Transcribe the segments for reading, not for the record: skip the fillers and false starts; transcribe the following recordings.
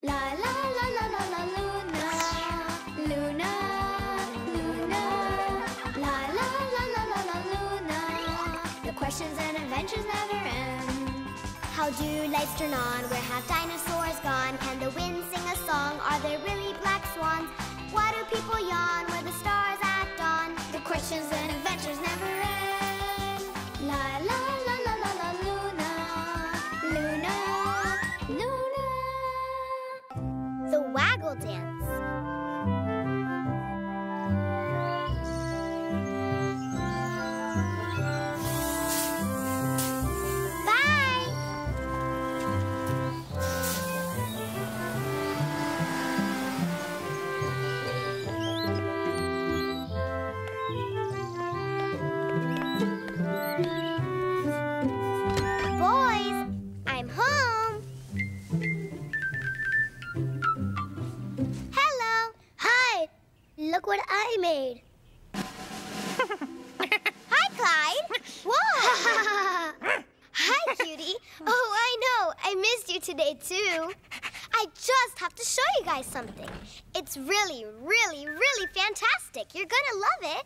La la la la la la Luna, Luna, Luna. La la la la la la Luna. The questions and adventures never end. How do lights turn on? Where have dinosaurs gone? Can the wind sing a song? Are there really black swans? Why do people yawn where the stars at dawn? The questions and adventures never end. La la la la la la Luna, Luna, Luna. The Waggle Dance. Bye. Boys, I'm home. Hello. Hi. Look what I made. Hi, Clyde. Whoa. Hi, cutie. Oh, I know. I missed you today, too. I just have to show you guys something. It's really, really, really fantastic. You're gonna love it.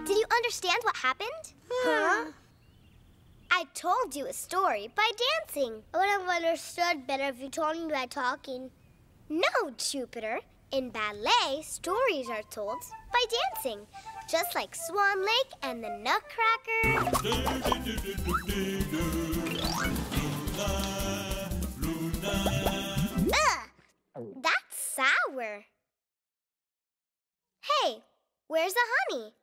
Did you understand what happened? Huh? I told you a story by dancing. I would have understood better if you told me by talking. No, Jupiter. In ballet, stories are told by dancing, just like Swan Lake and the Nutcracker. Ugh, that's sour. Hey, where's the honey?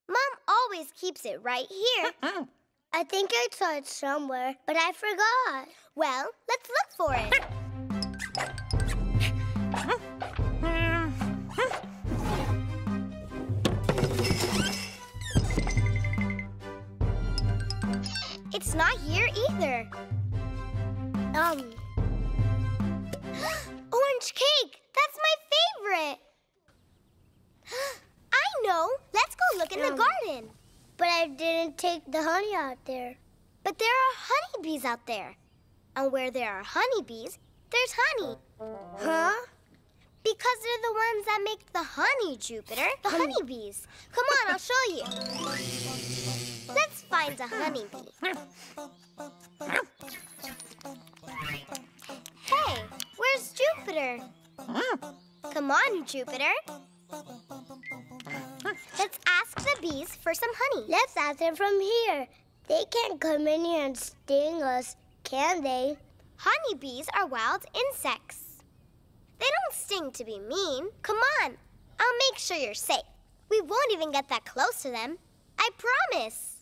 Mom always keeps it right here. I think I saw it somewhere, but I forgot. Well, let's look for it. It's not here either. Orange cake! That's my favorite! I know! Let's go look in the garden. But I didn't take the honey out there. But there are honeybees out there. And where there are honeybees, there's honey. Huh? Because they're the ones that make the honey, Jupiter. The honeybees. Come on, I'll show you. Let's find a honeybee. Hey, where's Jupiter? Come on, Jupiter. Let's ask the bees for some honey. Let's ask them from here. They can't come in here and sting us, can they? Honeybees are wild insects. They don't sting to be mean. Come on, I'll make sure you're safe. We won't even get that close to them. I promise.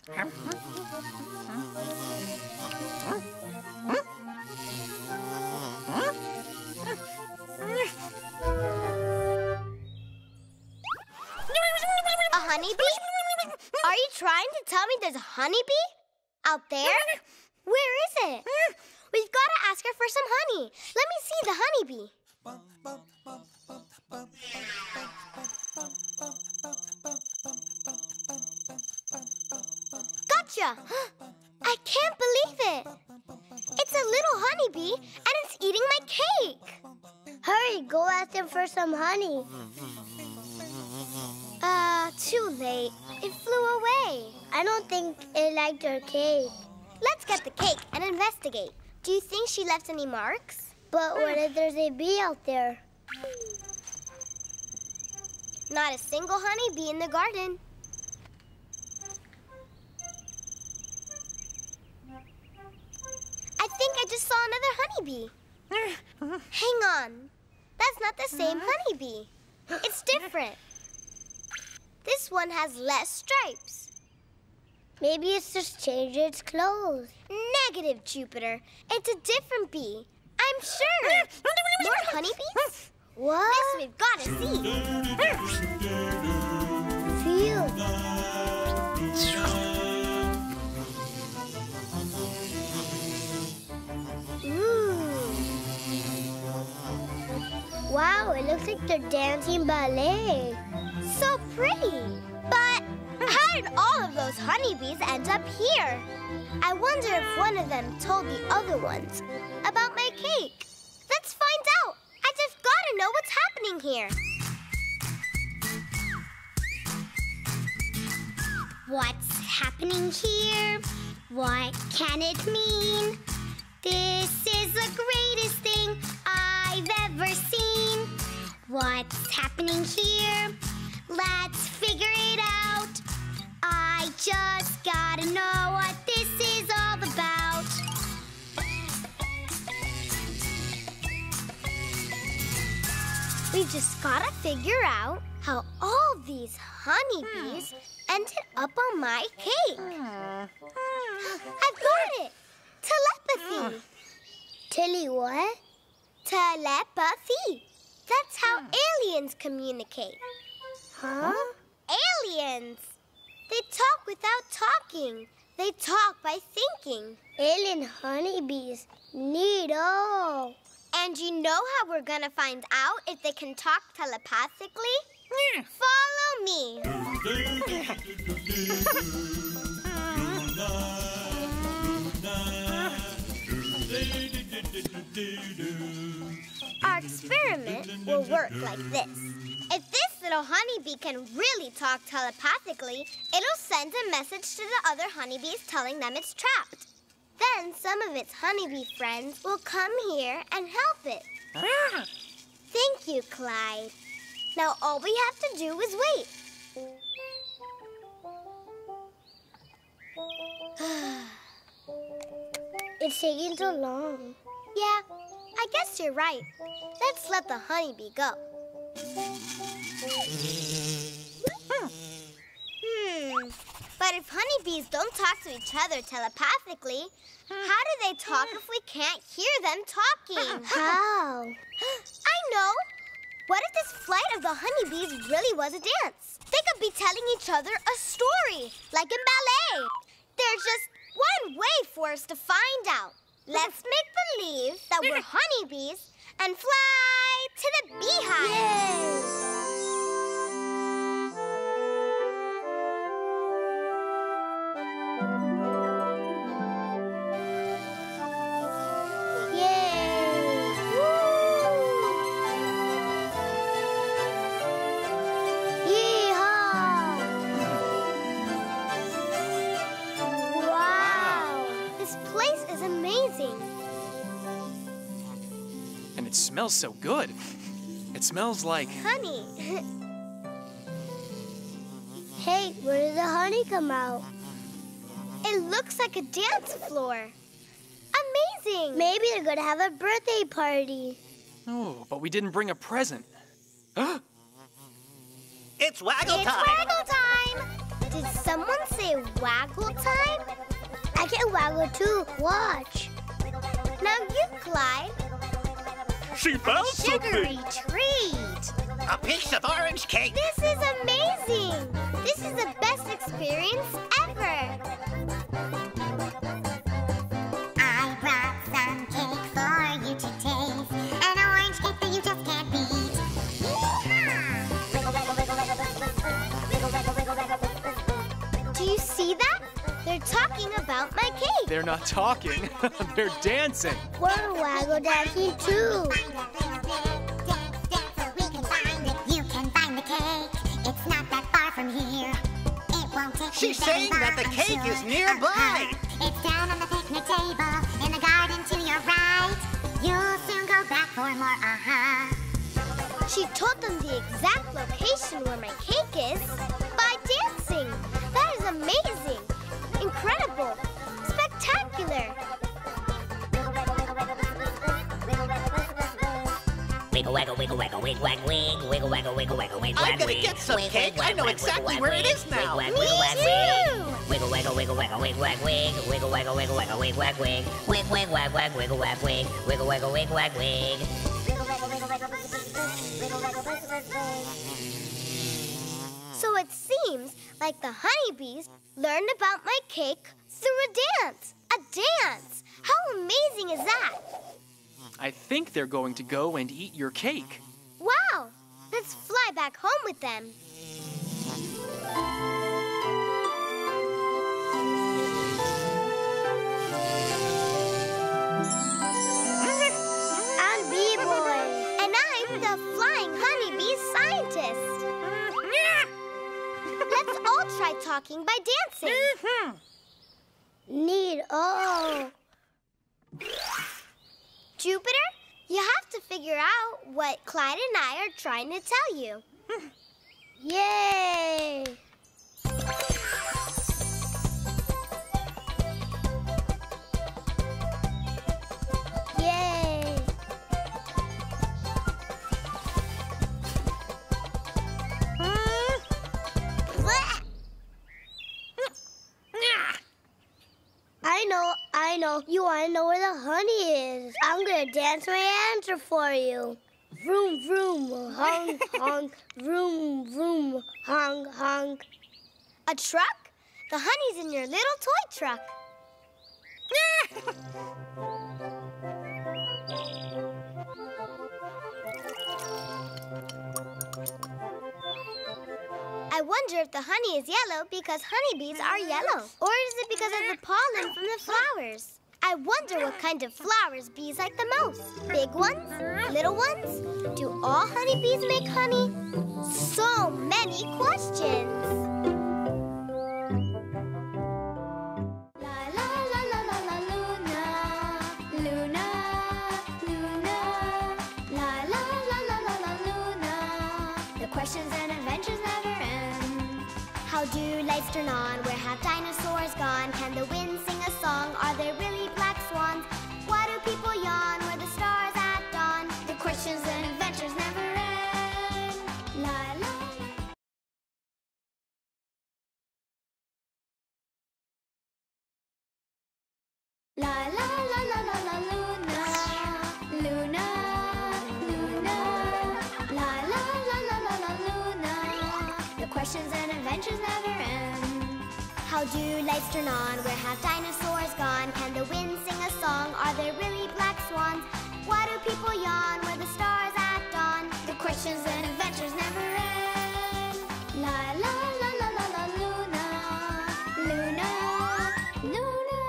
A honeybee? Are you trying to tell me there's a honeybee out there? Where is it? We've got to ask her for some honey. Let me see the honeybee. Gotcha! I can't believe it. It's a little honeybee and it's eating my cake. Hurry, go ask him for some honey. Too late. It flew away. I don't think it liked your cake. Let's get the cake and investigate. Do you think she left any marks? But what if there's a bee out there? Not a single honeybee in the garden. I think I just saw another honeybee. Hang on. That's not the same honeybee. It's different. This one has less stripes. Maybe it's just changed its clothes. Negative, Jupiter. It's a different bee. I'm sure. More honeybees? What? This we've got to see. Phew. Wow, it looks like they're dancing ballet. So pretty. But how did all of those honeybees end up here? I wonder if one of them told the other ones about my cake. Let's find out. I just gotta know what's happening here. What's happening here? What can it mean? This is the greatest thing I've ever seen. What's happening here? Let's figure it out. I just gotta know what this is all about. We just gotta figure out how all these honeybees ended up on my cake. I've got it! Telepathy. Tilly what? Telepathy. That's how aliens communicate. Huh? Aliens. They talk without talking. They talk by thinking. Alien honeybees. Neato. And you know how we're gonna find out if they can talk telepathically? Follow me. Our experiment will work like this. If this little honeybee can really talk telepathically, it'll send a message to the other honeybees telling them it's trapped. Then some of its honeybee friends will come here and help it. Thank you, Clyde. Now all we have to do is wait. It's taking so long. Yeah, I guess you're right. Let's let the honeybee go. But if honeybees don't talk to each other telepathically, how do they talk if we can't hear them talking? How? I know! What if this flight of the honeybees really was a dance? They could be telling each other a story, like in ballet. There's just one way for us to find out. Let's make believe that we're honeybees and fly to the beehive. Yay! Yeehaw! Wow! This place is amazing. And it smells so good. It smells like... honey. Hey, where did the honey come out? It looks like a dance floor. Amazing! Maybe they're going to have a birthday party. Oh, but we didn't bring a present. It's waggle time! It's waggle time! Did someone say waggle time? I can waggle too. Watch. Now you, Clyde. She found Sugary treat. A piece of orange cake! This is amazing! This is the best experience ever! I brought some cake for you to taste. An orange cake that you just can't beat. Do you see that? They're talking about my cake. They're not talking. They're dancing. We're waggle dancing too. She's saying that the cake is nearby. It's down on the picnic table, in the garden to your right. You'll soon go back for more, She told them the exact location where my cake is by dancing. That is amazing, incredible, spectacular. Wiggle waggle wiggle waggle wig wag wig wiggle waggle wiggle waggle wig wag I'm gonna get some cake. I know exactly where it is now. Me too. Wiggle waggle wiggle waggle wig wag wig wiggle waggle wiggle waggle wig wag wig wig wig wag wag wiggle wag wig wiggle waggle wig wag wig. So it seems like the honeybees learned about my cake through a dance. A dance! How amazing is that? I think they're going to go and eat your cake. Wow! Let's fly back home with them. talking by dancing. Neat. Oh. Jupiter, you have to figure out what Clyde and I are trying to tell you. Yay! Yay! I know. You want to know where the honey is. I'm going to dance my answer for you. Vroom, vroom, honk, honk, vroom, vroom, honk, honk. A truck? The honey's in your little toy truck. I wonder if the honey is yellow because honeybees are yellow. Or is it because of the pollen from the flowers? I wonder what kind of flowers bees like the most. Big ones? Little ones? Do all honeybees make honey? So many questions. La la la la la la Luna, Luna, Luna. La la la la la la Luna. The questions and adventures never end. How do lights turn on? Where have dinosaurs gone? Can the wind sing a song? Are there really black swans? Why do people yawn? Where the stars at dawn? The questions and adventures never end. La la la la la la la la Luna, Luna, Luna. La la la la la la Luna. The questions and adventures never end. How do lights turn on? Where have dinosaurs gone? Can the wind sing a song? Are there really black swans? Why do people yawn? Where the stars at dawn? The questions and adventures never end. La la la la la la Luna, Luna, Luna.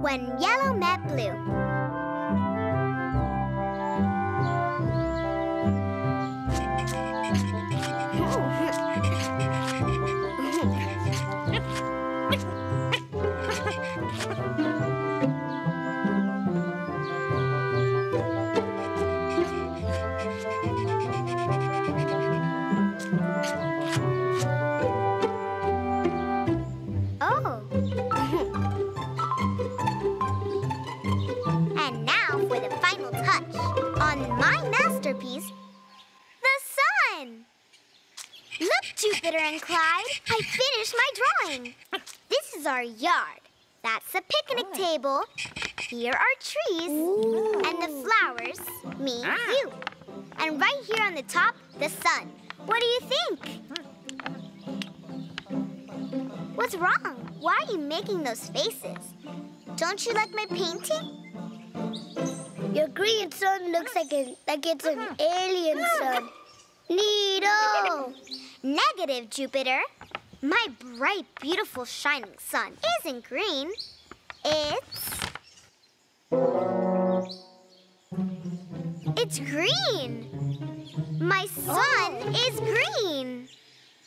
When yellow met blue. And now for the final touch on my masterpiece, the sun. Look, Jupiter and Clyde, I finished my drawing. This is our yard. That's a picnic table. Here are trees and the flowers, me, you. And right here on the top, the sun. What do you think? What's wrong? Why are you making those faces? Don't you like my painting? Your green sun looks like it's an alien sun. Neato! Negative, Jupiter. My bright, beautiful, shining sun isn't green. It's green. My sun is green.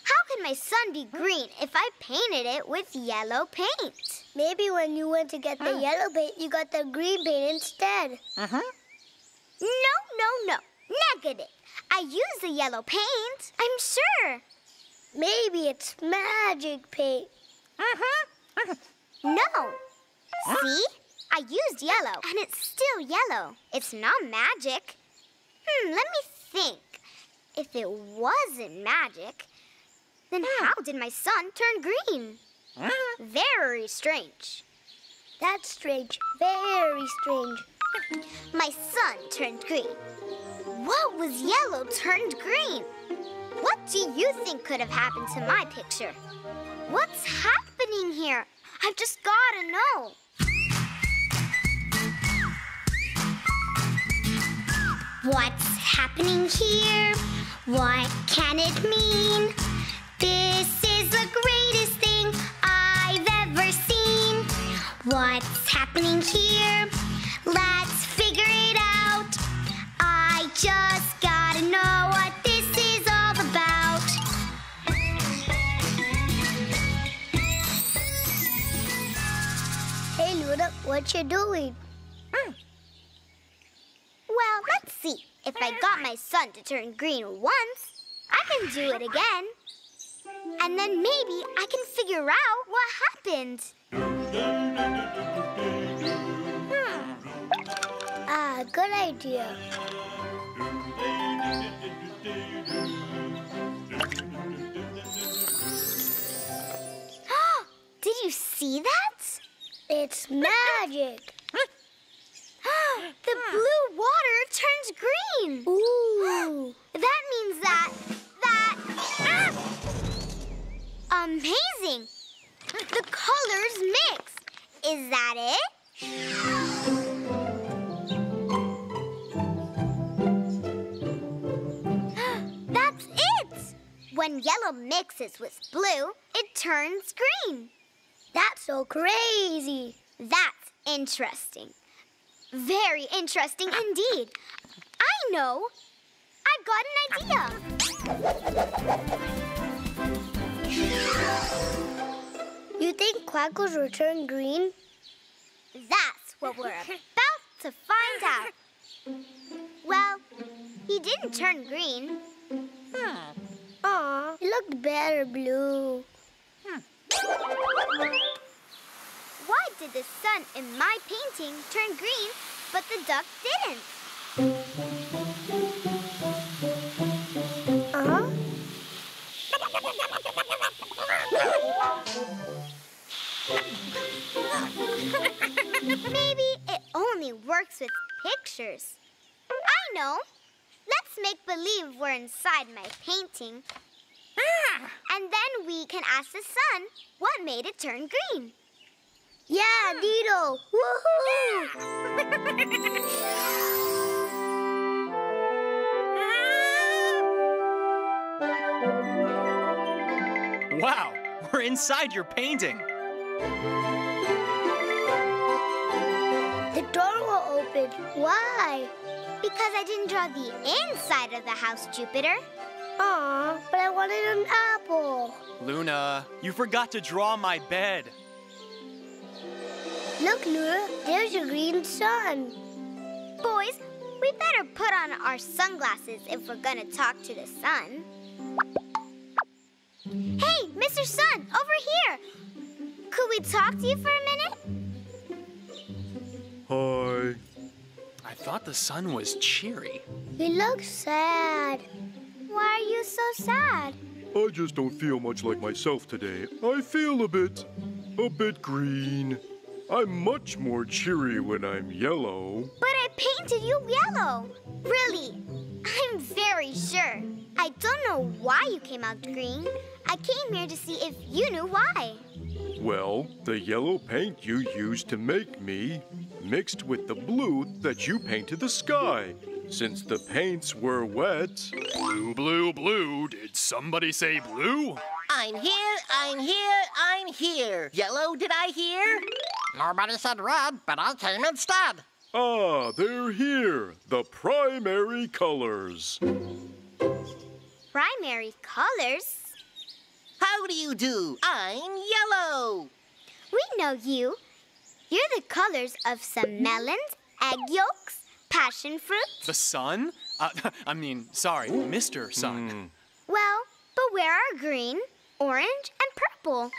How can my sun be green if I painted it with yellow paint? Maybe when you went to get the yellow paint, you got the green paint instead. No. Negative. I used the yellow paint, I'm sure. Maybe it's magic paint. No. See? I used yellow, and it's still yellow. It's not magic. Let me think. If it wasn't magic, then how did my sun turn green? Very strange. That's strange. Very strange. My sun turned green. What was yellow turned green? What do you think could have happened to my picture? What's happening here? I've just gotta know. What's happening here? What can it mean? This is the greatest thing I've ever seen. What's happening here? Let's figure it out. I just gotta know what this is all about. what you're doing. Well, let's see. If I got my sun to turn green once, I can do it again. And then maybe I can figure out what happened. Good idea. Did you see that? It's magic. The blue water turns green. Ooh. That means that... Amazing! The colors mix. Is that it? That's it! When yellow mixes with blue, it turns green. That's so crazy. That's interesting. Very interesting indeed. I know. I've got an idea. You think Quackles will turn green? That's what we're about to find out. Well, he didn't turn green. Aw, he looked better blue. Why did the sun in my painting turn green, but the duck didn't? Maybe it only works with pictures. I know. Let's make believe we're inside my painting. And then we can ask the sun what made it turn green. Yeah, Dido! Woohoo! Wow, we're inside your painting. The door will open. Why? Because I didn't draw the inside of the house, Jupiter. Aw, but I wanted an apple. Luna, you forgot to draw my bed. Look, Luna, there's a green sun. Boys, we better put on our sunglasses if we're gonna talk to the sun. Hey, Mr. Sun, over here. Could we talk to you for a minute? Hi. I thought the sun was cheery. He looks sad. Why are you so sad? I just don't feel much like myself today. I feel a bit green. I'm much more cheery when I'm yellow. But I painted you yellow. Really, I'm very sure. I don't know why you came out green. I came here to see if you knew why. Well, the yellow paint you used to make me mixed with the blue that you painted the sky. Since the paints were wet... Blue, blue, blue. Did somebody say blue? I'm here, I'm here, I'm here. Yellow, did I hear? Nobody said red, but I came instead. Ah, they're here. The primary colors. Primary colors? How do you do? I'm yellow. We know you. You're the colors of some melons, egg yolks, passion fruit. The sun? Sorry, Mr. Sun. Well, but where are green, orange, and purple?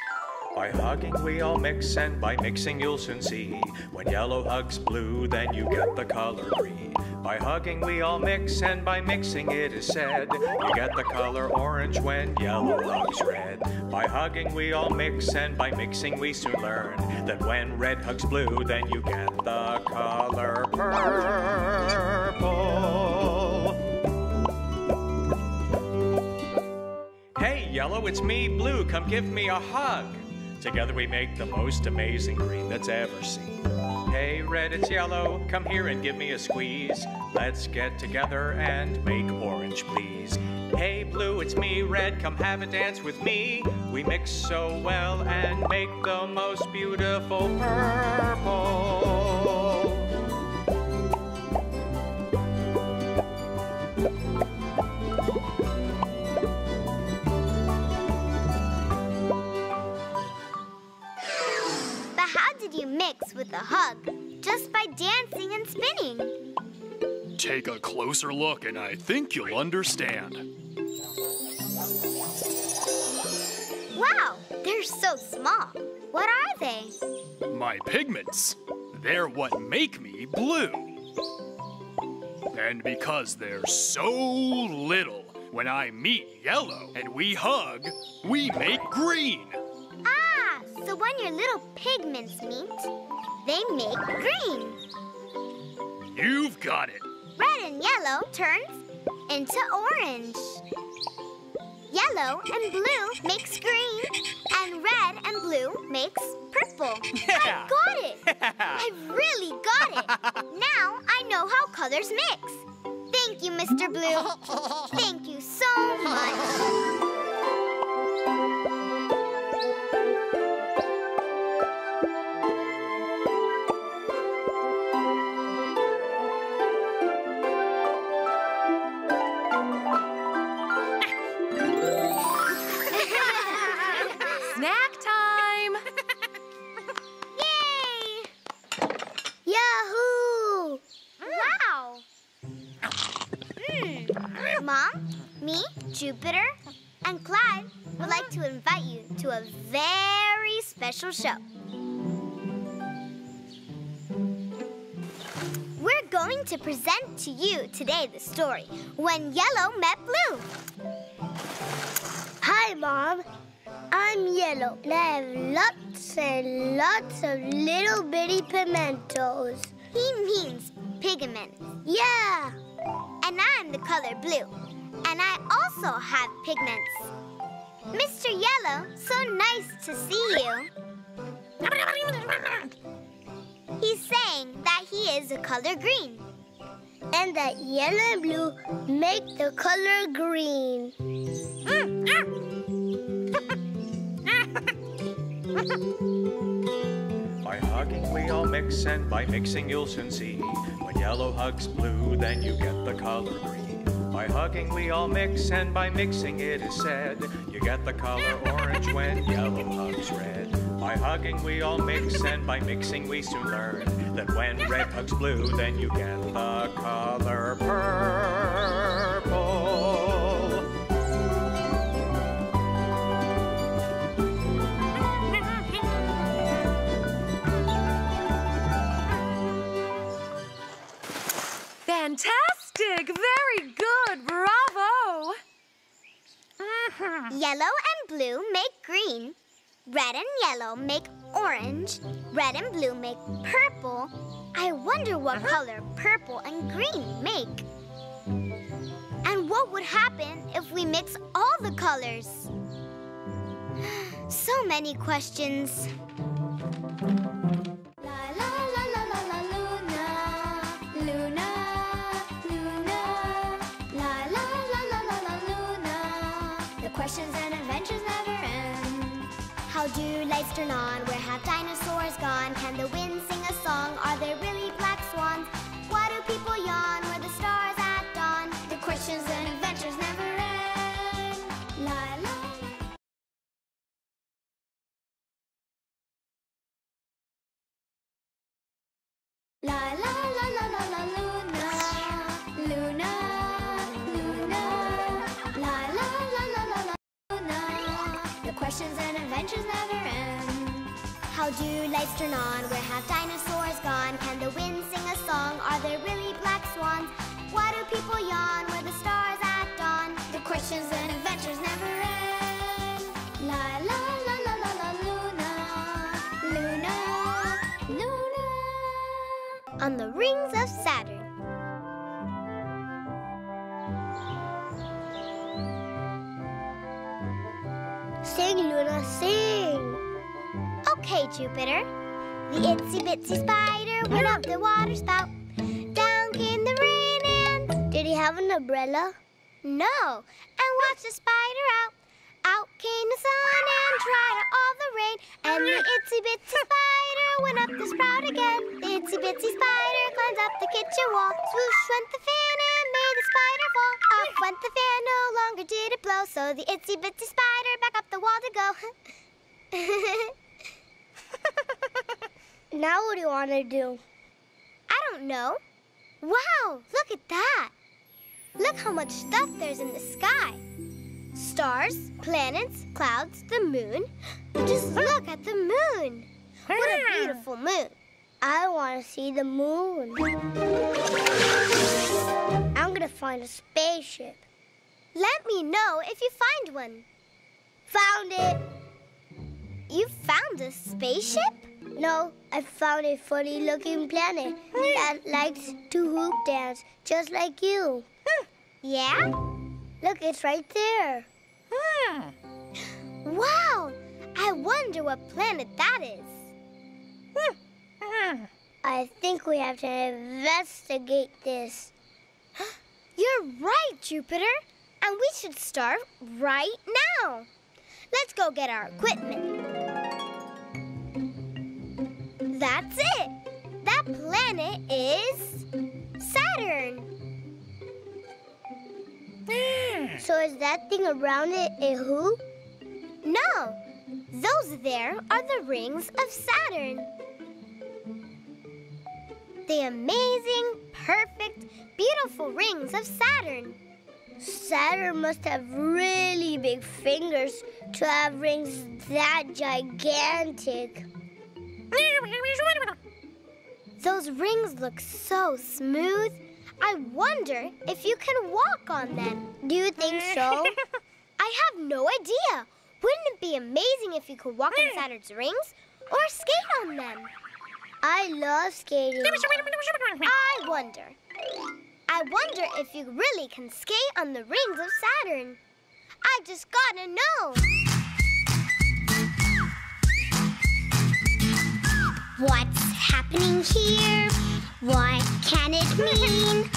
By hugging we all mix, and by mixing you'll soon see. When yellow hugs blue, then you get the color green. By hugging we all mix, and by mixing it is said, you get the color orange when yellow hugs red. By hugging we all mix, and by mixing we soon learn that when red hugs blue, then you get the color purple. Hey, yellow, it's me, blue, come give me a hug. Together we make the most amazing green that's ever seen. Hey, red, it's yellow, come here and give me a squeeze. Let's get together and make orange, please. Hey, blue, it's me, red, come have a dance with me. We mix so well and make the most beautiful purple. But how did you mix with a hug? by dancing and spinning. Take a closer look and I think you'll understand. Wow, they're so small. What are they? My pigments, they're what make me blue. And because they're so little, when I meet yellow and we hug, we make green. Ah, so when your little pigments meet, they make green. You've got it. Red and yellow turns into orange. Yellow and blue makes green, and red and blue makes purple. Yeah. I got it! I really got it! Now I know how colors mix. Thank you, Mr. Blue. Thank you so much. Snack time! Yay! Yahoo! Wow! Mom, me, Jupiter, and Clyde would like to invite you to a very special show. We're going to present to you today the story, When Yellow Met Blue. Hi, Mom. I'm Yellow, and I have lots and lots of little bitty pimentos. He means pigments. Yeah. And I'm the color blue, and I also have pigments. Mr. Yellow, so nice to see you. He's saying that he is the color green. And that yellow and blue make the color green. By hugging we all mix, and by mixing you'll soon see. When yellow hugs blue, then you get the color green. By hugging we all mix, and by mixing it is said, you get the color orange when yellow hugs red. By hugging we all mix, and by mixing we soon learn that when red hugs blue, then you get the color purple. Fantastic! Very good! Bravo! Yellow and blue make green. Red and yellow make orange. Red and blue make purple. I wonder what color purple and green make. And what would happen if we mix all the colors? So many questions. La la la la la la Luna, Luna, Luna. La la la la la la Luna. The questions and adventures never end. How do lights turn on? Where have dinosaurs gone? Can the wind sing a song? Are there really black swans? Why do people yawn? Where the stars at dawn? The questions and adventures never end. La la. La la la la la la Luna, Luna, Luna. La la la la la la Luna. The questions and adventures never end. How do lights turn on? Where have dinosaurs gone? Can the wind sing a song? Are there really black swans? Why do people yawn? Where the stars at dawn? The questions and adventures never end. La la la la la la Luna, Luna, Luna. On the rings of Saturn. Sing, Luna, sing. Okay, Jupiter. The itsy bitsy spider went up the water spout. Down came the rain and... Did he have an umbrella? No. And watch the spider out. Out came the sun and dried out all the rain. And the itsy bitsy spider went up the sprout again. The itsy bitsy spider climbed up the kitchen wall. Swoosh went the fan and made the spider fall. Off went the fan, no longer did it blow. So the itsy bitsy spider back up the wall to go. Now what do you want to do? don't know. Wow, look at that. Look how much stuff there's in the sky. Stars, planets, clouds, the moon. Just look at the moon. What a beautiful moon. I want to see the moon. I'm going to find a spaceship. Let me know if you find one. Found it. You found a spaceship? No, I found a funny-looking planet that likes to hoop dance, just like you. Yeah? Look, it's right there. Wow! I wonder what planet that is. I think we have to investigate this. You're right, Jupiter. And we should start right now. Let's go get our equipment. That's it. That planet is Saturn. So is that thing around it a hoop? No, those there are the rings of Saturn. The amazing, perfect, beautiful rings of Saturn. Saturn must have really big fingers to have rings that gigantic. Those rings look so smooth. I wonder if you can walk on them. Do you think so? I have no idea. Wouldn't it be amazing if you could walk on Saturn's rings or skate on them? I love skating. I wonder if you really can skate on the rings of Saturn. I just gotta know. What's happening here? What can it mean?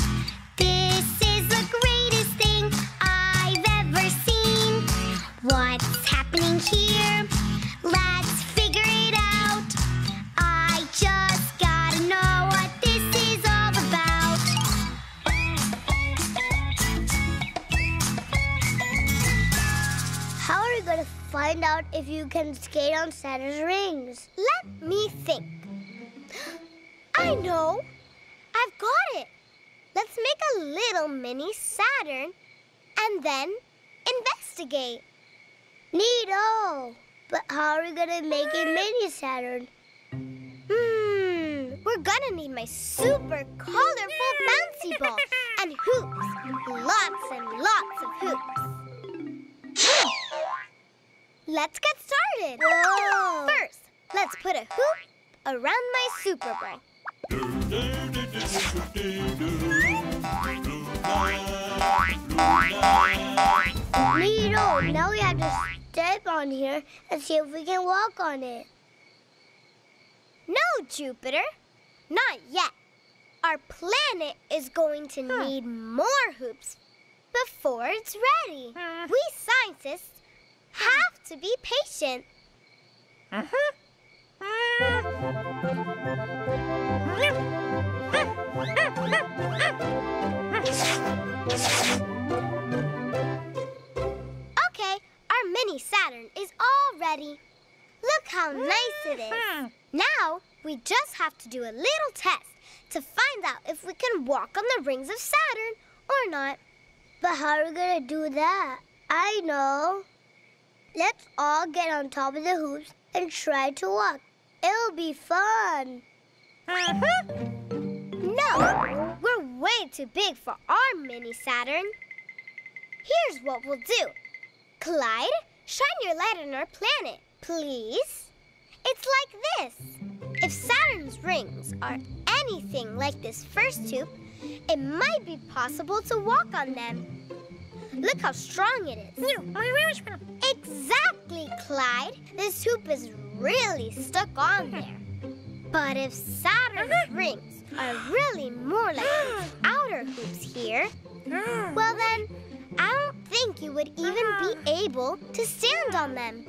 This is the greatest thing I've ever seen. What's happening here? Let's figure it out. I just gotta know what this is all about. How are we going to find out if you can skate on Saturn's rings? Let me think. I know. I've got it. Let's make a little mini Saturn and then investigate. Neato! But how are we going to make a mini Saturn? We're gonna need my super colorful bouncy ball and hoops. Lots and lots of hoops. Let's get started. Whoa. First, let's put a hoop around my super ball. Neato! Now we have to step on here and see if we can walk on it. No, Jupiter. Not yet. Our planet is going to need more hoops before it's ready. We scientists have to be patient. Okay, our mini Saturn is all ready. Look how nice it is. Now, we just have to do a little test to find out if we can walk on the rings of Saturn or not. But how are we going to do that? I know. Let's all get on top of the hoops and try to walk. It'll be fun. No, we're way too big for our mini Saturn. Here's what we'll do. Clyde, shine your light on our planet, please. It's like this. If Saturn's rings are anything like this first hoop, it might be possible to walk on them. Look how strong it is. Exactly, Clyde. This hoop is really stuck on there. But if Saturn's rings are really more like these outer hoops here, well then, I don't think you would even be able to stand on them.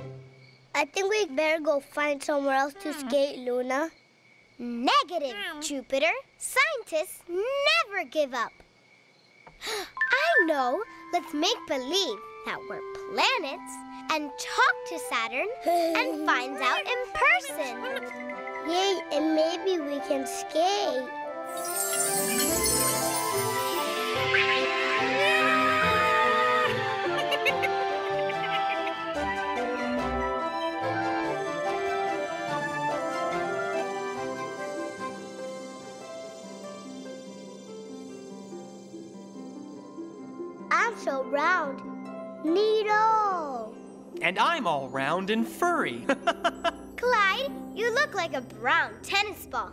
I think we better go find somewhere else to skate, Luna. Negative, Jupiter. Scientists never give up. I know. Let's make believe that we're planets and talk to Saturn and find out in person. Yay, and maybe we can skate. I'm so round. Neato. And I'm all round and furry. Clyde, you look like a brown tennis ball.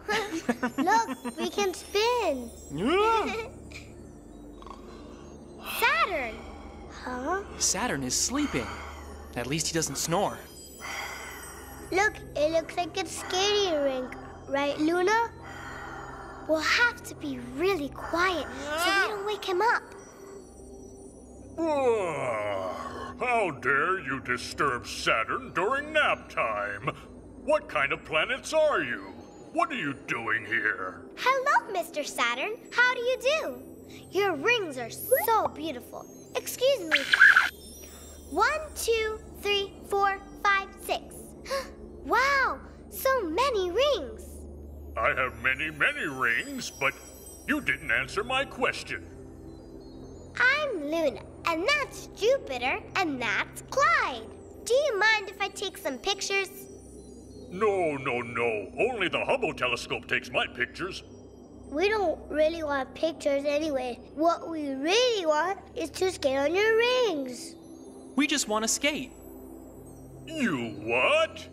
Look, we can spin. Saturn. Huh? Saturn is sleeping. At least he doesn't snore. Look, it looks like a skating rink. Right, Luna? We'll have to be really quiet so we don't wake him up. How dare you disturb Saturn during nap time? What kind of planets are you? What are you doing here? Hello, Mr. Saturn. How do you do? Your rings are so beautiful. Excuse me. 1, 2, 3, 4, 5, 6. Wow, so many rings. I have many, many rings, but you didn't answer my question. I'm Luna, and that's Jupiter, and that's Clyde. Do you mind if I take some pictures? No, no, no. Only the Hubble telescope takes my pictures. We don't really want pictures anyway. What we really want is to skate on your rings. We just want to skate. You what?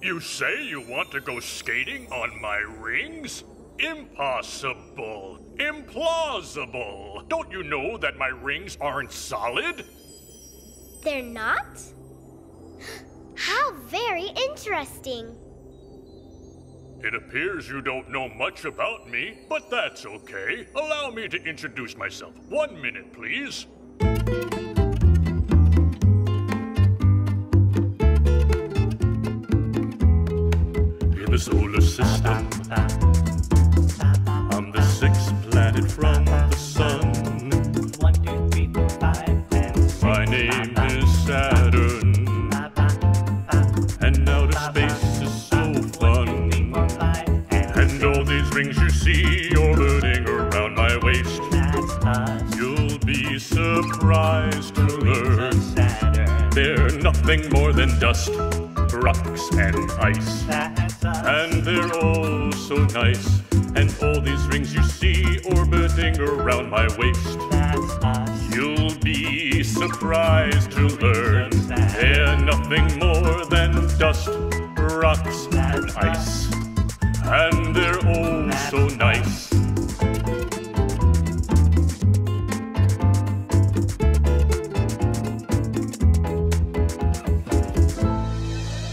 You say you want to go skating on my rings? Impossible. Implausible. Don't you know that my rings aren't solid? They're not? How very interesting. It appears you don't know much about me, but that's okay. Allow me to introduce myself. 1 minute, please. In the solar system, I'm the 6th planet from the sun. 1, 2, 3, 4, 5, and my name is Saturn. And outer space is so fun. And all these rings you see orbiting around my waist, you'll be surprised to learn they're nothing more than dust, rocks, and ice. And they're all so nice. And all these rings you see orbiting around my waist, you'll be surprised to learn they're nothing more than dust, rocks, and ice. And they're all so nice.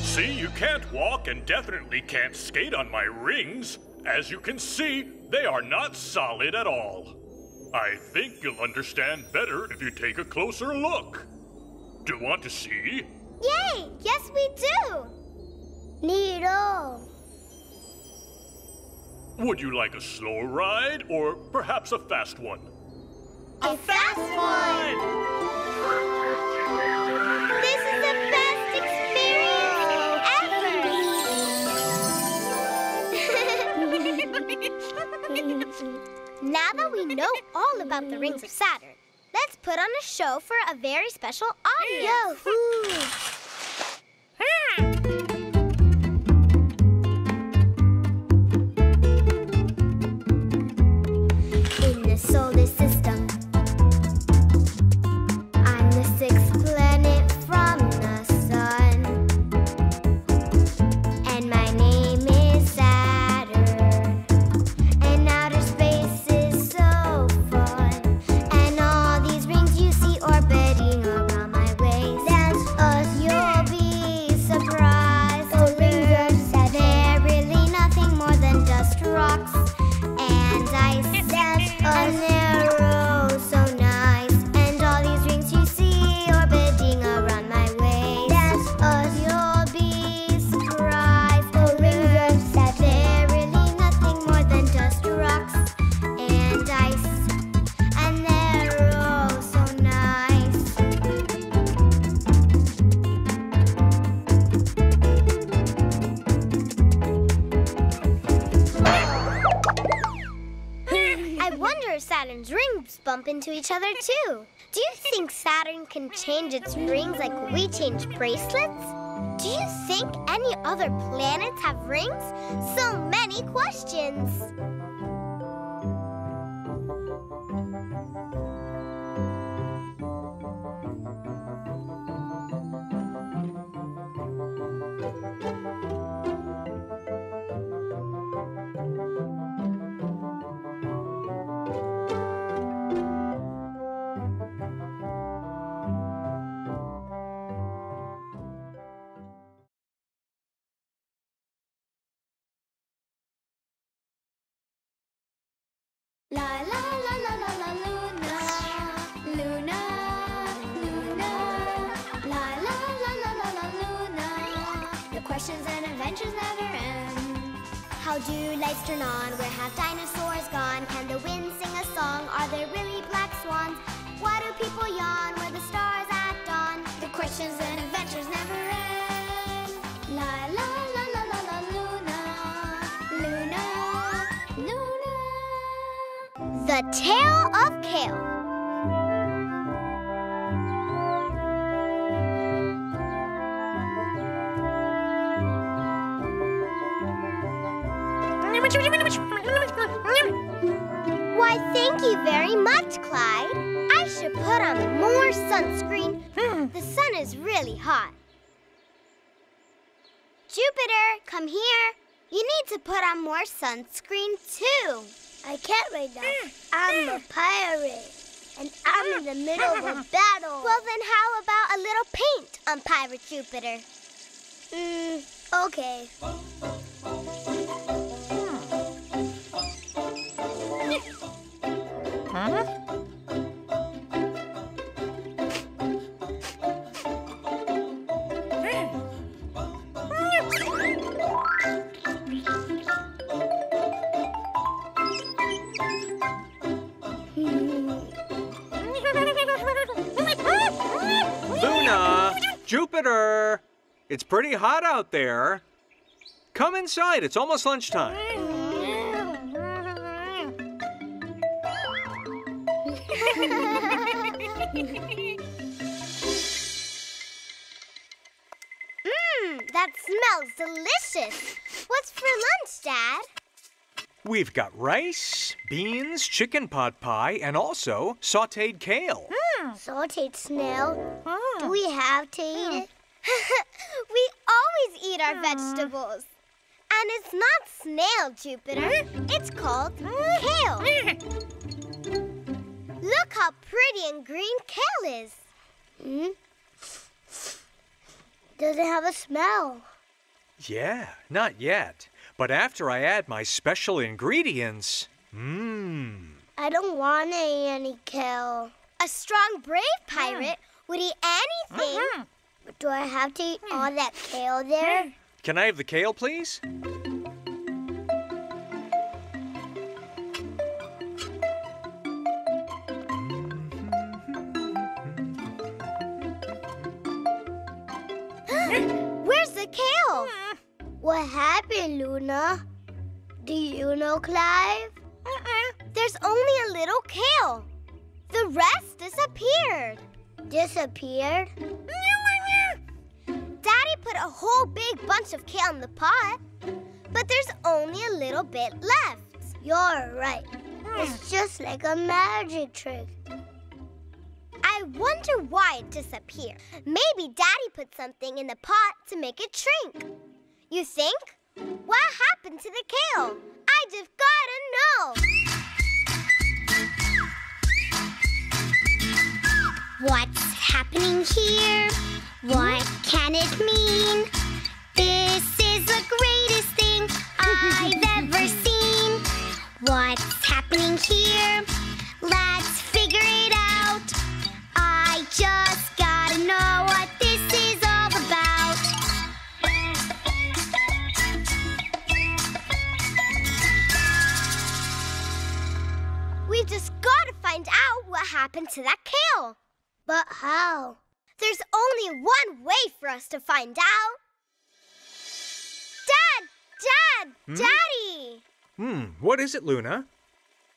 See, you can't walk and definitely can't skate on my rings. As you can see, they are not solid at all. I think you'll understand better if you take a closer look. Do you want to see? Yay! Yes, we do! Neato. Would you like a slow ride or perhaps a fast one? A fast one! This is the best experience ever! Now that we know all about the rings of Saturn, let's put on a show for a very special audience. In the solar system, I'm the 6th planet from the sun. And my name is Saturn. And outer space is so fun. And all these rings you see orbiting around my waist, that's us, into each other too. Do you think Saturn can change its rings like we change bracelets? Do you think any other planets have rings? So many questions. La la la la la la Luna, Luna, Luna. La la la la la la Luna. The questions and adventures never end. How do lights turn on? Where have dinosaurs gone? Can the wind sing a song? Are there really black swans? Why do people yawn where the stars at dawn? The questions and adventures never end. La la la la la la Luna, Luna, Luna. The Tale of Kale. Why, thank you very much, Clyde. I should put on more sunscreen. The sun is really hot. Jupiter, come here. You need to put on more sunscreen, too. I can't right now. I'm a pirate, and I'm in the middle of a battle. Well, then how about a little paint on Pirate Jupiter? Okay. Luna! Jupiter! It's pretty hot out there. Come inside, it's almost lunchtime. That smells delicious. What's for lunch, Dad? We've got rice, beans, chicken pot pie, and also sautéed kale. Sauteed snail. Do we have to eat it? We always eat our vegetables. And it's not snail, Jupiter. It's called kale. Look how pretty and green kale is. Does it have a smell? Yeah, not yet. But after I add my special ingredients, I don't want to eat any kale. A strong, brave pirate would eat anything. Do I have to eat all that kale there? Can I have the kale, please? Where's the kale? What happened, Luna? Do you know, Clive? There's only a little kale. The rest disappeared. Disappeared? Daddy put a whole big bunch of kale in the pot, but there's only a little bit left. You're right. It's just like a magic trick. I wonder why it disappeared. Maybe Daddy put something in the pot to make it shrink. You think? What happened to the kale? I just gotta know. What's happening here? What can it mean? This is the greatest thing I've ever seen. What's happening here? Let's figure it out. I just gotta know what this is all about. We've just gotta find out what happened to that kale. But how? There's only one way for us to find out. Dad! Daddy! What is it, Luna?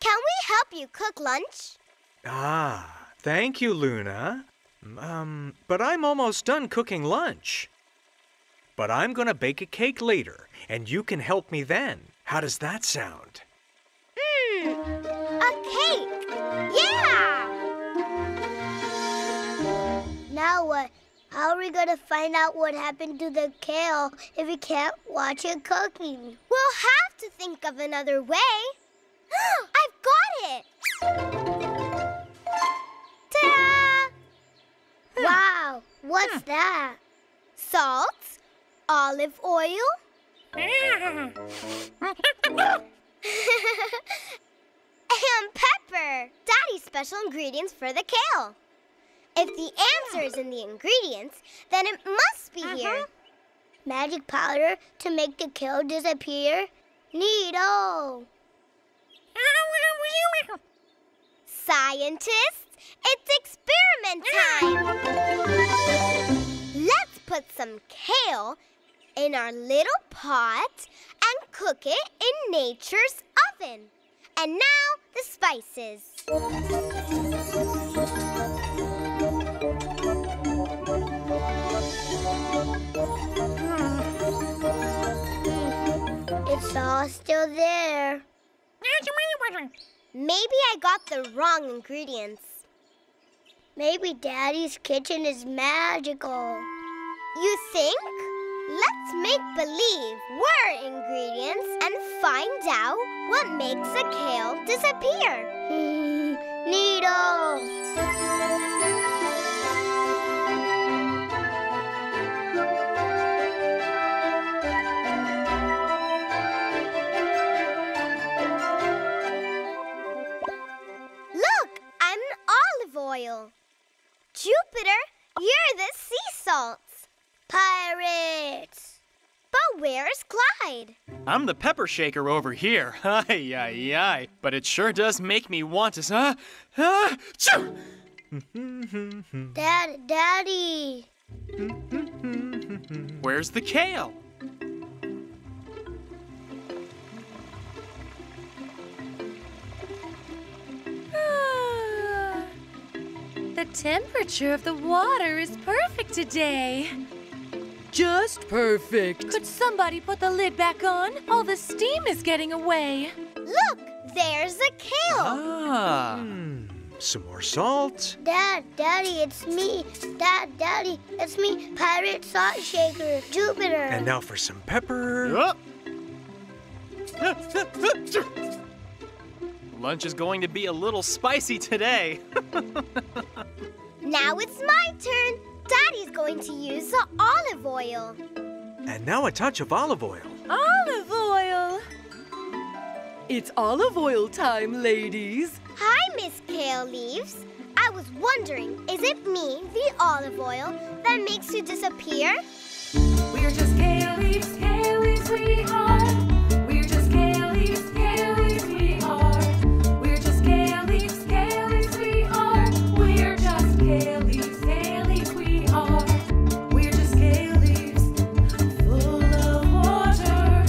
Can we help you cook lunch? Ah, thank you, Luna. But I'm almost done cooking lunch. But I'm gonna bake a cake later, and you can help me then. How does that sound? A cake! Yeah! Now what? How are we gonna find out what happened to the kale if we can't watch it cooking? We'll have to think of another way. I've got it! Ta-da! Wow, what's that? Salt, olive oil, and pepper. Daddy's special ingredients for the kale. If the answer is in the ingredients, then it must be here. Magic powder to make the kale disappear? Neato! Scientists, it's experiment time! Let's put some kale in our little pot and cook it in nature's oven. And now the spices. It's all still there. Maybe I got the wrong ingredients. Maybe Daddy's kitchen is magical. You think? Let's make believe we're ingredients and find out what makes a kale disappear. Neato! Look, I'm olive oil. Jupiter, you're the sea salts. Pirates! But where's Clyde? I'm the pepper shaker over here. Ay, ay, ay. But it sure does make me want to, Achoo! Daddy. Where's the kale? The temperature of the water is perfect today. Just perfect. Could somebody put the lid back on? All the steam is getting away. Look, there's a kale. Ah. Some more salt. Daddy, it's me. Daddy, it's me, Pirate Salt Shaker, Jupiter. And now for some pepper. Lunch is going to be a little spicy today. Now it's my turn. Daddy's going to use the olive oil. And now a touch of olive oil. Olive oil! It's olive oil time, ladies. Hi, Miss Kale Leaves. I was wondering, is it me, the olive oil, that makes you disappear? We're just kale leaves we are. We're just kale leaves we are. We're just kale leaves we are. We're just kale leaves we are. We're just kale leaves full of water.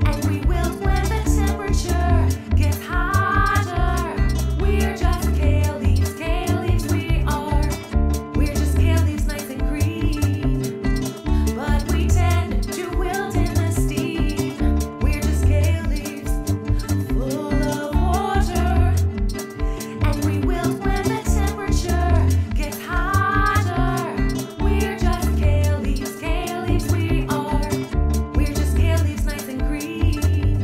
And we wilt when the temperature gets hotter. We're just kale leaves we are. We're just kale leaves nice and green. But we tend to wilt in the steam. We're just kale leaves full of water. And we wilt when the temperature gets hotter. We're just kale leaves we are. We're just kale leaves nice and green.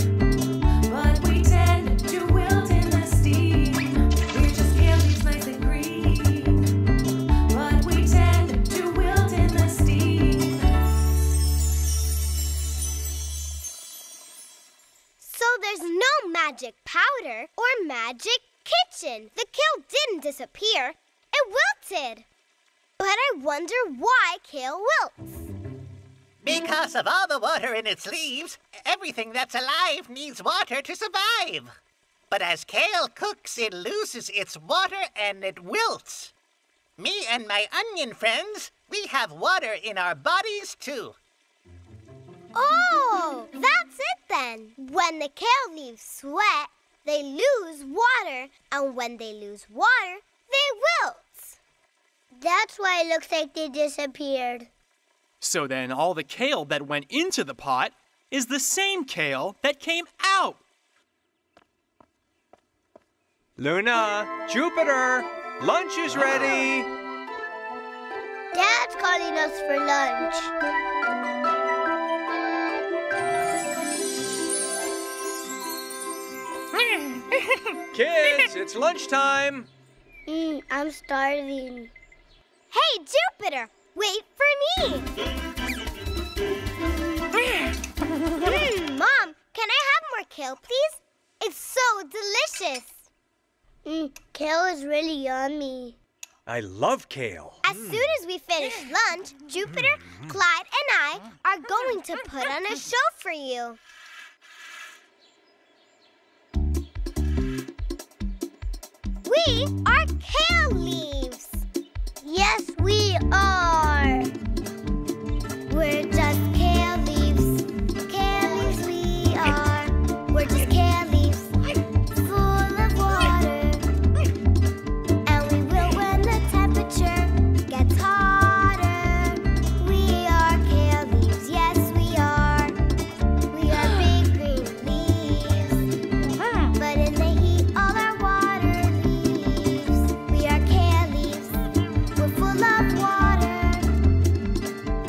But we tend to wilt in the steam. We're just kale leaves nice and green. But we tend to wilt in the steam. So there's no magic powder or magic kitchen. The kale didn't disappear. It wilted. But I wonder why kale wilts. Because of all the water in its leaves, everything that's alive needs water to survive. But as kale cooks, it loses its water and it wilts. Me and my onion friends, we have water in our bodies too. Oh, that's it then. When the kale leaves sweat, they lose water. And when they lose water, they wilt. That's why it looks like they disappeared. So then all the kale that went into the pot is the same kale that came out. Luna, Jupiter, lunch is ready. Dad's calling us for lunch. Kids, it's lunchtime. I'm starving. Hey, Jupiter, wait for me. Mom, can I have more kale, please? It's so delicious. Kale is really yummy. I love kale. As soon as we finish lunch, Jupiter, Clyde, and I are going to put on a show for you. We are kale leaves. Yes, we are. We're just kale leaves. Kale leaves we are. We're just kale leaves, full of water. And we will when the temperature gets hotter. We are kale leaves, yes we are. We are big green leaves. But in the heat all our water leaves. We are kale leaves, we're full of water,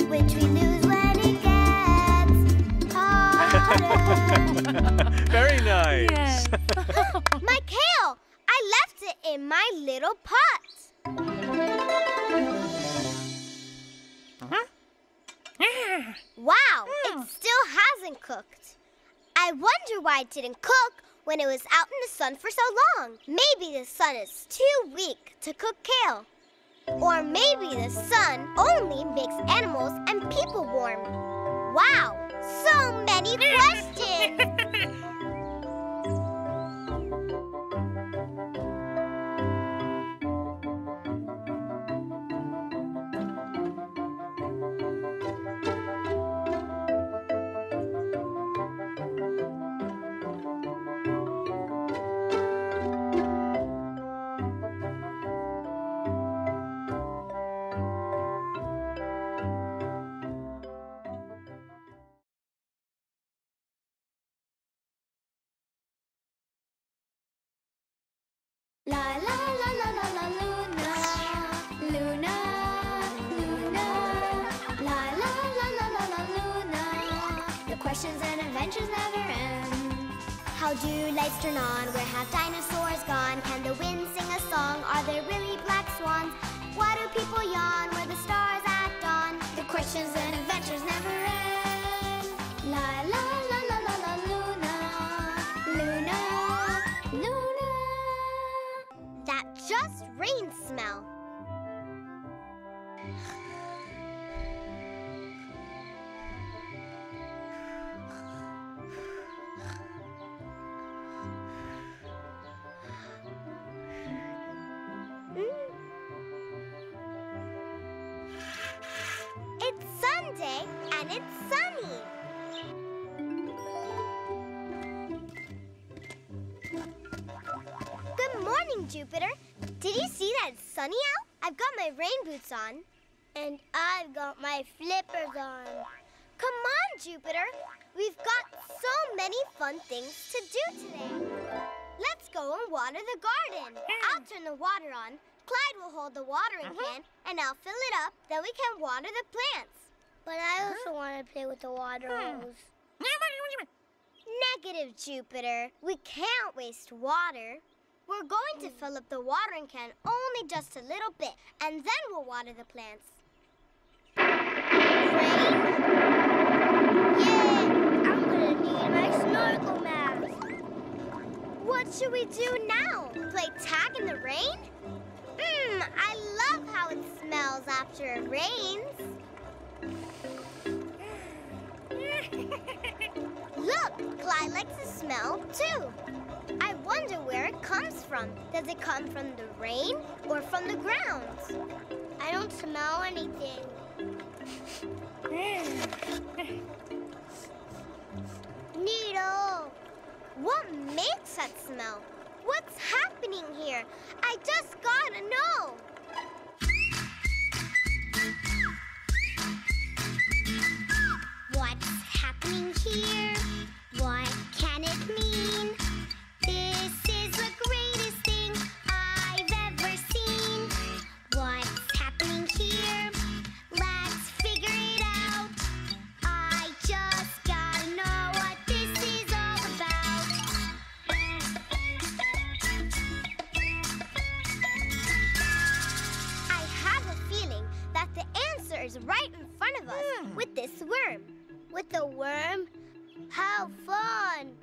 which we lose when it gets hotter. Very nice. Yes. My kale! I left it in my little pot. Wow, it still hasn't cooked. I wonder why it didn't cook when it was out in the sun for so long. Maybe the sun is too weak to cook kale. Or maybe the sun only makes animals and people warm. Wow, so many questions! La la la la la la Luna, Luna, Luna. La la la la la la Luna. The questions and adventures never end. How do lights turn on? Where have dinosaurs gone? Can the wind sing a song? Are there really black swans? Why do people yawn? Where the stars at dawn? The questions and adventures never end. La la la la la la Luna, Luna, Luna. That just rain smell. It's Sunday and it's sunny. Good morning, Jupiter. Did you see that it's sunny out? I've got my rain boots on. And I've got my flippers on. Come on, Jupiter. We've got so many fun things to do today. Let's go and water the garden. I'll turn the water on. Clyde will hold the watering can, and I'll fill it up. Then we can water the plants. But I also want to play with the water hose. Negative, Jupiter. We can't waste water. We're going to fill up the watering can only just a little bit, and then we'll water the plants. Rain? Yay! I'm gonna need my snorkel mask. What should we do now? Play tag in the rain? I love how it smells after it rains. Look, Clyde likes the smell too. I wonder where it comes from. Does it come from the rain or from the ground? I don't smell anything. Needle! What makes that smell? What's happening here? I just gotta know. What's happening here? What can it mean? This is the greatest thing I've ever seen. What's happening here? Let's figure it out. I just gotta know what this is all about. I have a feeling that the answer is right in front of us with this worm. With the worm? How fun!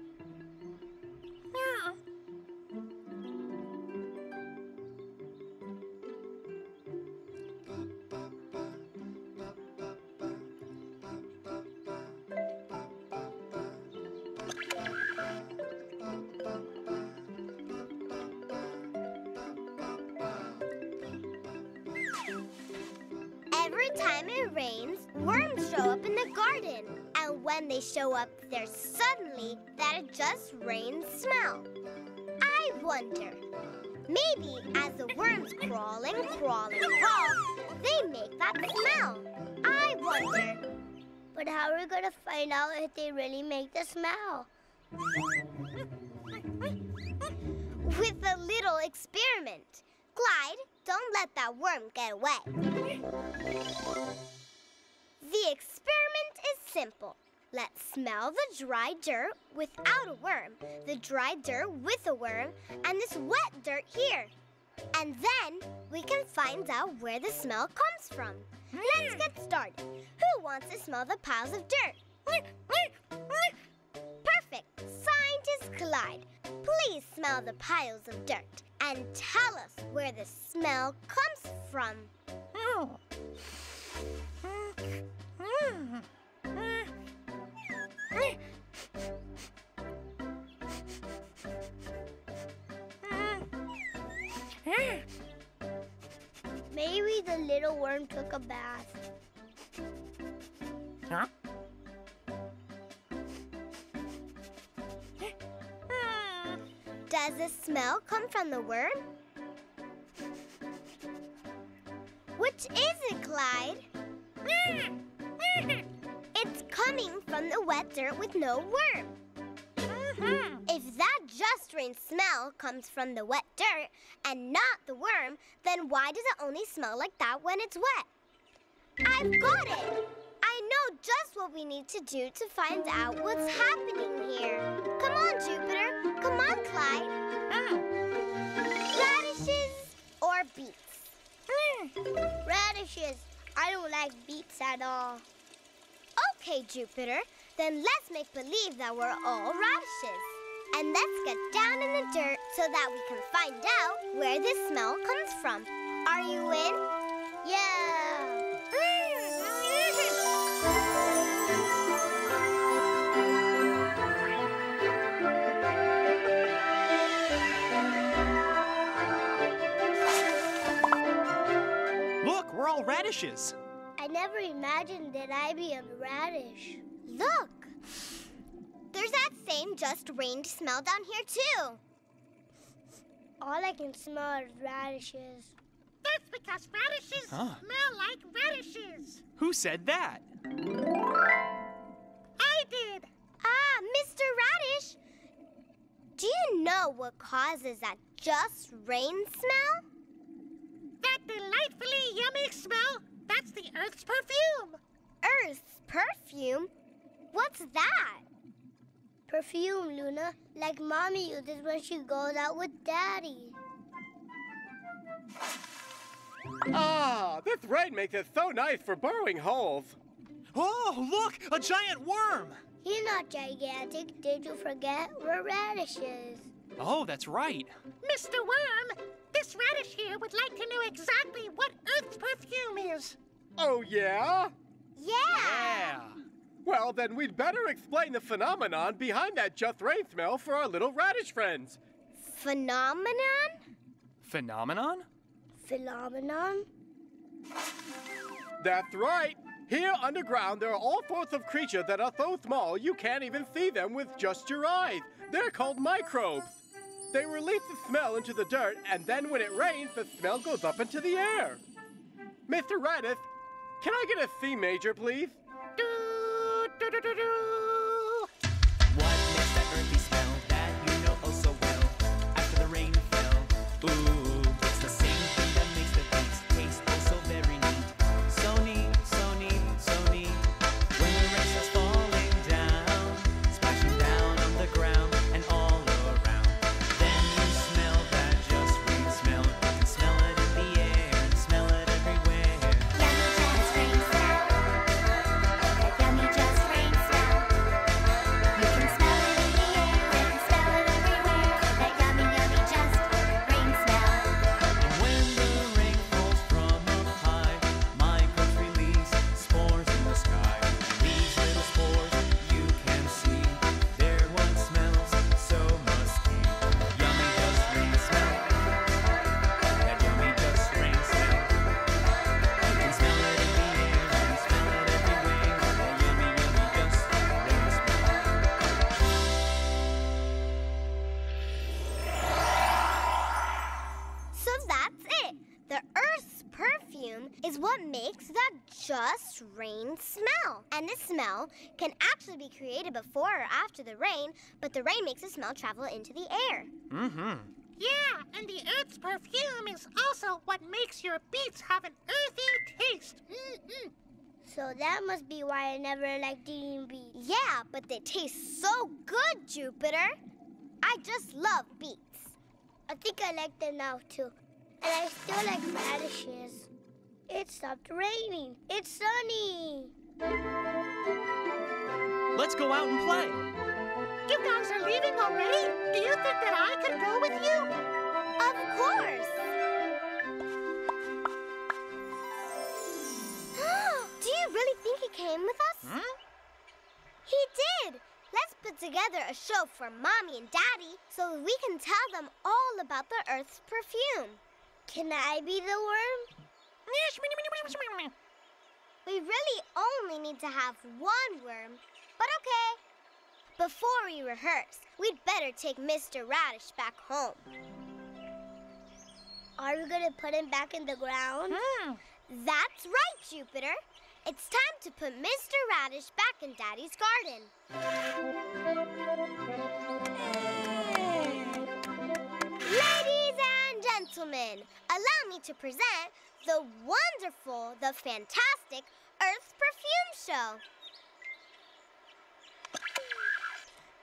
Every time it rains, worms show up in the garden. And when they show up, there's suddenly that it just rains smell. I wonder, maybe as the worms crawl, they make that smell. I wonder. But how are we going to find out if they really make the smell? With a little experiment. Clyde, don't let that worm get away. The experiment is simple. Let's smell the dry dirt without a worm, the dry dirt with a worm, and this wet dirt here. And then we can find out where the smell comes from. Let's get started. Who wants to smell the piles of dirt? Perfect. Scientist Clyde, please smell the piles of dirt and tell us where the smell comes from. Maybe the little worm took a bath. Huh? Does the smell come from the worm? Which is it, Clyde? It's coming from the wet dirt with no worm. If that just rain smell comes from the wet dirt and not the worm, then why does it only smell like that when it's wet? I've got it! I know just what we need to do to find out what's happening here. Come on, Jupiter. Come on, Clyde. Radishes or beets? Radishes. I don't like beets at all. Okay, Jupiter. Then let's make believe that we're all radishes. And let's get down in the dirt so that we can find out where this smell comes from. Are you in? Yeah! Look, we're all radishes. I never imagined that I'd be a radish. Look! There's that same just rained smell down here, too. All I can smell is radishes. That's because radishes smell like radishes. Who said that? I did. Ah, Mr. Radish! Do you know what causes that just rain smell? That delightfully yummy smell, that's the Earth's perfume. Earth's perfume? What's that? Perfume, Luna, like Mommy uses when she goes out with Daddy. Ah, this rain makes it so nice for burrowing holes. Oh, look, a giant worm. He's not gigantic. Did you forget? We're radishes. Oh, that's right. Mr. Worm, this radish here would like to know exactly what Earth's perfume is. Oh, yeah? Yeah! Well, then we'd better explain the phenomenon behind that just rain smell for our little radish friends. Phenomenon? Phenomenon? Phenomenon? That's right. Here underground, there are all sorts of creatures that are so small you can't even see them with just your eyes. They're called microbes. They release the smell into the dirt, and then when it rains, the smell goes up into the air. Mr. Radish, can I get a C major, please? What makes that earthy smell that you know oh so well? After the rain fell, ooh, it's the same thing that makes the beats taste oh so very neat. So neat, so neat, so neat. When the rain starts falling down, splashing down on the ground and all around, then you smell that just rain smell. You can smell it in the air and smell it everywhere. Yummy just rain smell. You can smell it in the air and smell it everywhere. That yummy just rain smell. And when the rain falls from up high, microbes release spores in the sky. These little spores you can see, they're what smells so musky. Yummy just rain smell. That yummy just rain smell. You can smell it in the air and smell it everywhere. That yummy just rain smell. So that's it. The Earth's perfume is what makes that just rain smell. And this smell can actually be created before or after the rain, but the rain makes the smell travel into the air. Mm-hmm. Yeah, and the Earth's perfume is also what makes your beets have an earthy taste. Mm-mm. So that must be why I never liked eating beets. Yeah, but they taste so good, Jupiter. I just love beets. I think I like them now, too. And I still like radishes. It stopped raining. It's sunny. Let's go out and play. You guys are leaving already? Do you think that I could go with you? Of course. Do you really think he came with us? Huh? He did. Let's put together a show for Mommy and Daddy so we can tell them all about the Earth's perfume. Can I be the worm? We really only need to have one worm, but okay. Before we rehearse, we'd better take Mr. Radish back home. Are we going to put him back in the ground? That's right, Jupiter. It's time to put Mr. Radish back in Daddy's garden. Ladies and gentlemen, allow me to present the wonderful, the fantastic Earth's Perfume Show.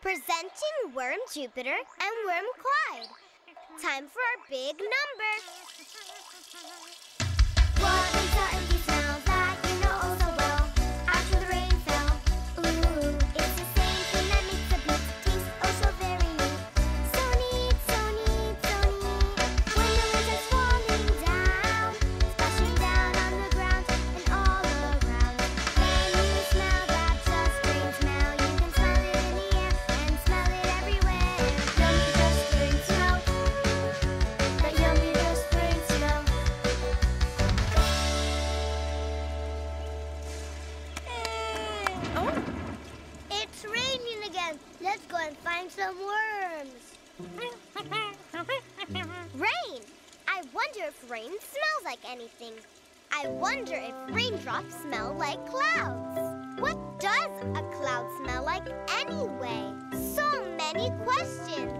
Presenting Worm Jupiter and Worm Clyde. Time for our big number. What is the earthy smell that you know oh so well? After the rain fell, ooh, it's the same thing that makes the beets taste oh so very neat. So neat, so neat, so neat. When the rain starts falling down, splashing down on the ground and all around, then you smell that just rain smell. You can smell it in the air and smell it everywhere. Yummy just rain smell. That yummy just rain smell. Oh, it's raining again. Let's go and find some worms. Rain! I wonder if rain smells like anything. I wonder if raindrops smell like clouds. What does a cloud smell like anyway? So many questions.